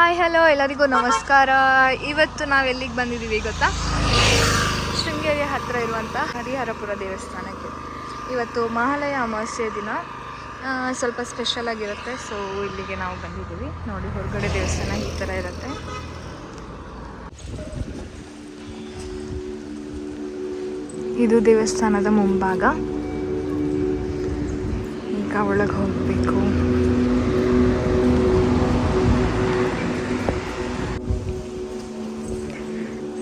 Hi hello ಎಲ್ಲರಿಗೂ ನಮಸ್ಕಾರ. ಇವತ್ತು ನಾವು ಎಲ್ಲಿಗೆ ಬಂದಿದ್ದೀವಿ ಗೊತ್ತಾ? ಶೃಂಗೇರಿ ಹತ್ತಿರ ಇರುವಂಥ ಹರಿಹರಪುರ ದೇವಸ್ಥಾನಕ್ಕೆ. ಇವತ್ತು ಮಹಾಲಯ ಅಮಾವಾಸ್ಯೆ ದಿನ ಸ್ವಲ್ಪ ಸ್ಪೆಷಲ್ ಆಗಿರುತ್ತೆ. ಸೊ ಇಲ್ಲಿಗೆ ನಾವು ಬಂದಿದ್ದೀವಿ. ನೋಡಿ, ಹೊರಗಡೆ ದೇವಸ್ಥಾನ ಈ ಥರ ಇರುತ್ತೆ. ಇದು ದೇವಸ್ಥಾನದ ಮುಂಭಾಗ. ಈಗ ಒಳಗೆ ಹೋಗಬೇಕು.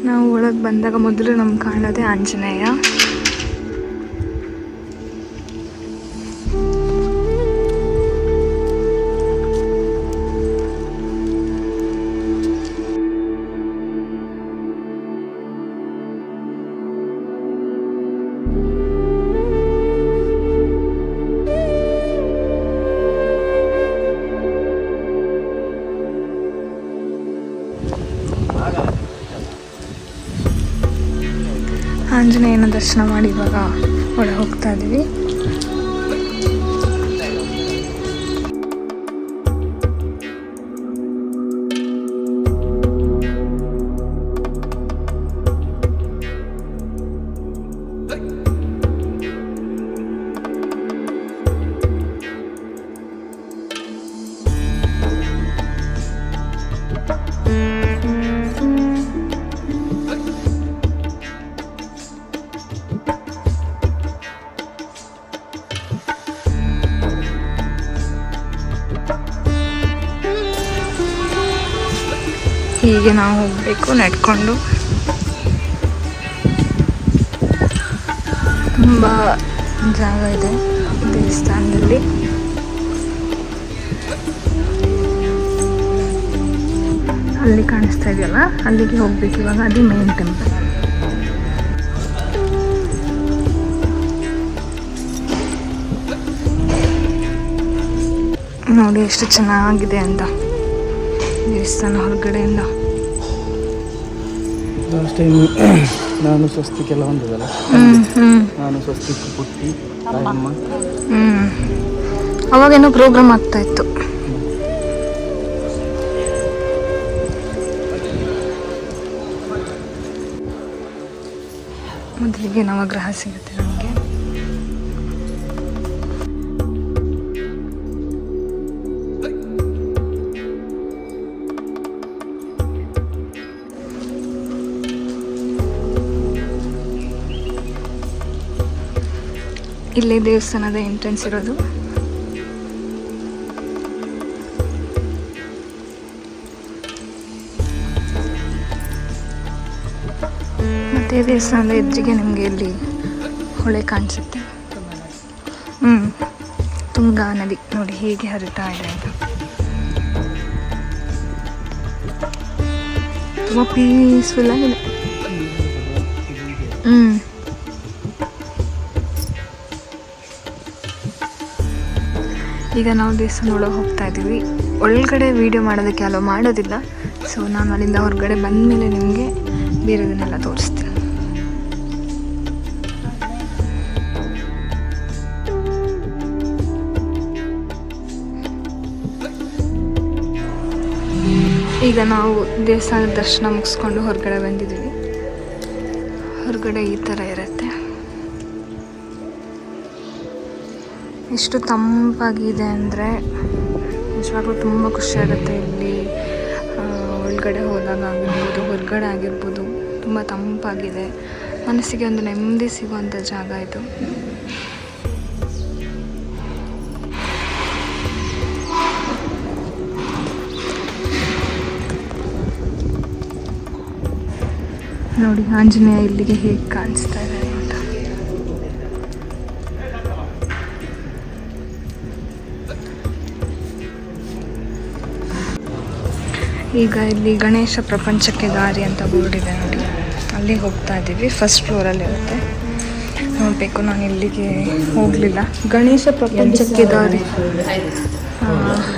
ನಾವು ಒಳಗೆ ಬಂದಾಗ ಮೊದಲು ನಮ್ಗೆ ಕಾಣೋದೇ ಆಂಜನೇಯ. ಆಂಜನೇಯನ ದರ್ಶನ ಮಾಡಿ ಇವಾಗ ಒಳಗೆ ಹೋಗ್ತಾ ಇದ್ದೀವಿ. ಹೀಗೆ ನಾವು ಹೋಗಬೇಕು ನಡ್ಕೊಂಡು. ತುಂಬ ಜಾಗ ಇದೆ ದೇವಸ್ಥಾನದಲ್ಲಿ. ಅಲ್ಲಿ ಕಾಣಿಸ್ತಾ ಇದೆಯಲ್ಲ, ಅಲ್ಲಿಗೆ ಹೋಗ್ಬೇಕು ಇವಾಗ. ಅದು ಮೇನ್ ಟೆಂಪಲ್. ನೋಡಿ ಎಷ್ಟು ಚೆನ್ನಾಗಿದೆ ಅಂತ ದೇವಸ್ಥಾನ ಹೊರಗಡೆಯಿಂದ. ಲಾಸ್ಟ್ ಟೈಮ್ ನಾನು ಸ್ವಸ್ತಿಕೆಲ್ಲ ಹೊಂದಿದಲ್ಲ, ನಾನು ಸ್ವಸ್ತಿಕ್ ಪುಟ್ಟಿ ತಾಯಮ್ಮ. ಅವಾಗೇನೋ ಪ್ರೋಗ್ರಾಮ್ ಆಗ್ತಾ ಇತ್ತು. ಮೊದಲಿಗೆ ನವಗ್ರಹ ಸಿಗುತ್ತೆ ನಮಗೆ. ಇಲ್ಲೇ ದೇವಸ್ಥಾನದ ಎಂಟ್ರೆನ್ಸ್ ಇರೋದು. ಮತ್ತೆ ದೇವಸ್ಥಾನದ ಎದುರಿಗೆ ನಿಮಗೆ ಇಲ್ಲಿ ಹೊಳೆ ಕಾಣಿಸುತ್ತೆ. ತುಂಗಾ ನದಿ ನೋಡಿ ಹೇಗೆ ಹರಿತಾ ಇದೆ ಅಂತ. ತುಂಬ ಪೀಸ್ಫುಲ್ ಆಗಿದೆ. ಈಗ ನಾವು ದೇವಸ್ಥಾನ ಒಳಗೆ ಹೋಗ್ತಾ ಇದ್ದೀವಿ. ಒಳಗಡೆ ವಿಡಿಯೋ ಮಾಡೋದಕ್ಕೆ ಅಲೋ ಮಾಡೋದಿಲ್ಲ. ಸೊ ನಾನು ಅಲ್ಲಿಂದ ಹೊರಗಡೆ ಬಂದ ಮೇಲೆ ನಿಮಗೆ ಬೇರೆದನ್ನೆಲ್ಲ ತೋರಿಸ್ತೀನಿ. ಈಗ ನಾವು ದೇವಸ್ಥಾನದ ದರ್ಶನ ಮುಗಿಸ್ಕೊಂಡು ಹೊರಗಡೆ ಬಂದಿದ್ದೀವಿ. ಹೊರಗಡೆ ಈ ಥರ ಇರುತ್ತೆ. ಎಷ್ಟು ತಂಪಾಗಿದೆ ಅಂದರೆ ನಿಜವಾಗ್ಲೂ ತುಂಬ ಖುಷಿಯಾಗುತ್ತೆ. ಇಲ್ಲಿ ಒಳಗಡೆ ಹೋದಾಗ ಆಗಿರ್ಬೋದು, ಹೊರಗಡೆ ಆಗಿರ್ಬೋದು, ತುಂಬ ತಂಪಾಗಿದೆ. ಮನಸ್ಸಿಗೆ ಒಂದು ನೆಮ್ಮದಿ ಸಿಗುವಂಥ ಜಾಗ ಇದು. ನೋಡಿ ಆಂಜನೇಯ ಇಲ್ಲಿಗೆ ಹೇಗೆ ಕಾಣಿಸ್ತಾ ಇದೆ ಅಂತ. ಈಗ ಇಲ್ಲಿ ಗಣೇಶ ಪ್ರಪಂಚಕ್ಕೆ ದಾರಿ ಅಂತ ಬೋರ್ಡ್ ಇದೆ ನೋಡಿ, ಅಲ್ಲಿ ಹೋಗ್ತಾ ಇದ್ದೀವಿ. ಫಸ್ಟ್ ಫ್ಲೋರಲ್ಲಿ ಇರುತ್ತೆ. ನೋಡಬೇಕು, ನಾನು ಇಲ್ಲಿಗೆ ಹೋಗಲಿಲ್ಲ. ಗಣೇಶ ಪ್ರಪಂಚಕ್ಕೆ ದಾರಿ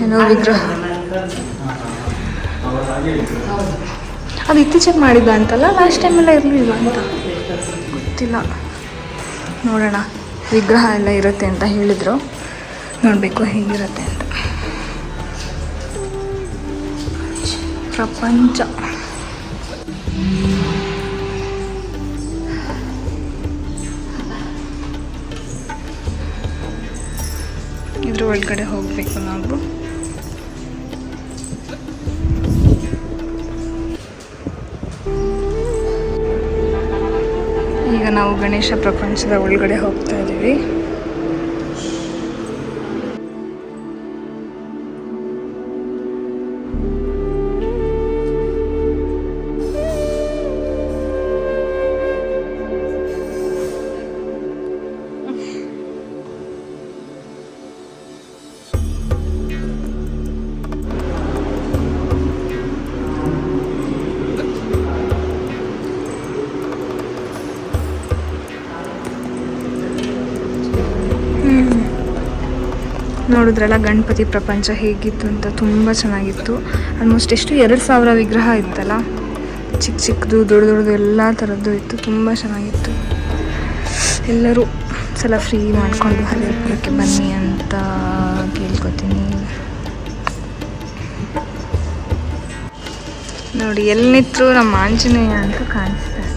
ಏನೋ ವಿಗ್ರಹ, ಅದು ಇತ್ತೀಚೆಗೆ ಮಾಡಿದ್ದ ಅಂತಲ್ಲ, ಲಾಸ್ಟ್ ಟೈಮೆಲ್ಲ ಇರಲಿಲ್ಲ ಅಂತ ಗೊತ್ತಿಲ್ಲ. ನೋಡೋಣ, ವಿಗ್ರಹ ಎಲ್ಲ ಇರುತ್ತೆ ಅಂತ ಹೇಳಿದರು. ನೋಡಬೇಕು ಹೇಗಿರುತ್ತೆ ಅಂತ. ಪ್ರಪಂಚ. ಇದ್ರ ಒಳಗಡೆ ಹೋಗಬೇಕು ನಾವು. ಈಗ ನಾವು ಗಣೇಶ ಪ್ರಪಂಚದ ಒಳಗಡೆ ಹೋಗ್ತಾ ಇದ್ದೀವಿ. ನೋಡಿದ್ರಲ್ಲ ಗಣಪತಿ ಪ್ರಪಂಚ ಹೇಗಿತ್ತು ಅಂತ, ತುಂಬ ಚೆನ್ನಾಗಿತ್ತು. ಆಲ್ಮೋಸ್ಟ್ ಎಷ್ಟು 2000 ವಿಗ್ರಹ ಇತ್ತಲ್ಲ, ಚಿಕ್ಕ ಚಿಕ್ಕದು ದೊಡ್ಡ ದೊಡ್ಡದು ಎಲ್ಲ ಥರದ್ದು ಇತ್ತು. ತುಂಬ ಚೆನ್ನಾಗಿತ್ತು. ಎಲ್ಲರೂ ಸಲ ಫ್ರೀ ಮಾಡಿಕೊಂಡು ಹರಿಹರಪುರಕ್ಕೆ ಬನ್ನಿ ಅಂತ ಕೇಳ್ಕೊತೀನಿ. ನೋಡಿ ಎಲ್ಲಿ ನಿಂತರೂ ನಮ್ಮ ಆಂಜನೇಯ ಅಂತ ಕಾಣಿಸ್ತಾರೆ.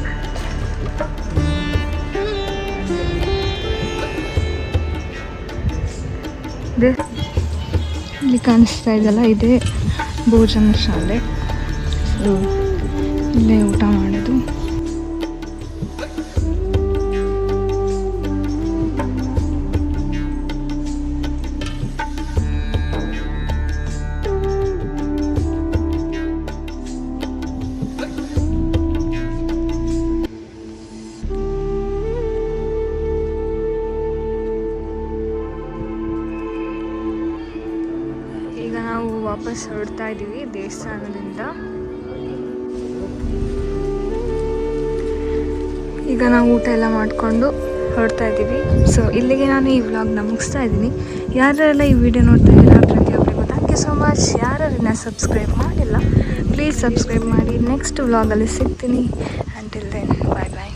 ಇಲ್ಲಿ ಕಾಣಿಸ್ತಾ ಇದೆಯಲ್ಲ, ಇದೇ ಭೋಜನ ಶಾಲೆ. ಇಲ್ಲೇ ಊಟ ಮಾಡೋದು. ಈಗ ನಾವು ವಾಪಸ್ ಹೊರಡ್ತಾ ಇದ್ದೀವಿ ದೇವಸ್ಥಾನದಿಂದ. ಈಗ ನಾವು ಊಟ ಎಲ್ಲ ಮಾಡಿಕೊಂಡು ಹೊರಡ್ತಾ ಇದ್ದೀವಿ. ಸೊ ಇಲ್ಲಿಗೆ ನಾನು ಈ ವ್ಲಾಗ್ನ ಮುಗಿಸ್ತಾ ಇದ್ದೀನಿ. ಯಾರೆಲ್ಲ ಈ ವಿಡಿಯೋ ನೋಡ್ತಾ ಇದ್ದೀರಾ ಪ್ರತಿಯೊಬ್ಬರಿಗೂ ಥ್ಯಾಂಕ್ ಯು ಸೊ ಮಚ್. ಯಾರನ್ನ ಸಬ್ಸ್ಕ್ರೈಬ್ ಮಾಡಿಲ್ಲ ಪ್ಲೀಸ್ ಸಬ್ಸ್ಕ್ರೈಬ್ ಮಾಡಿ. ನೆಕ್ಸ್ಟ್ ವ್ಲಾಗಲ್ಲಿ ಸಿಗ್ತೀನಿ. ಅಂಟಿಲ್ ದೆನ್ ಬಾಯ್ ಬಾಯ್.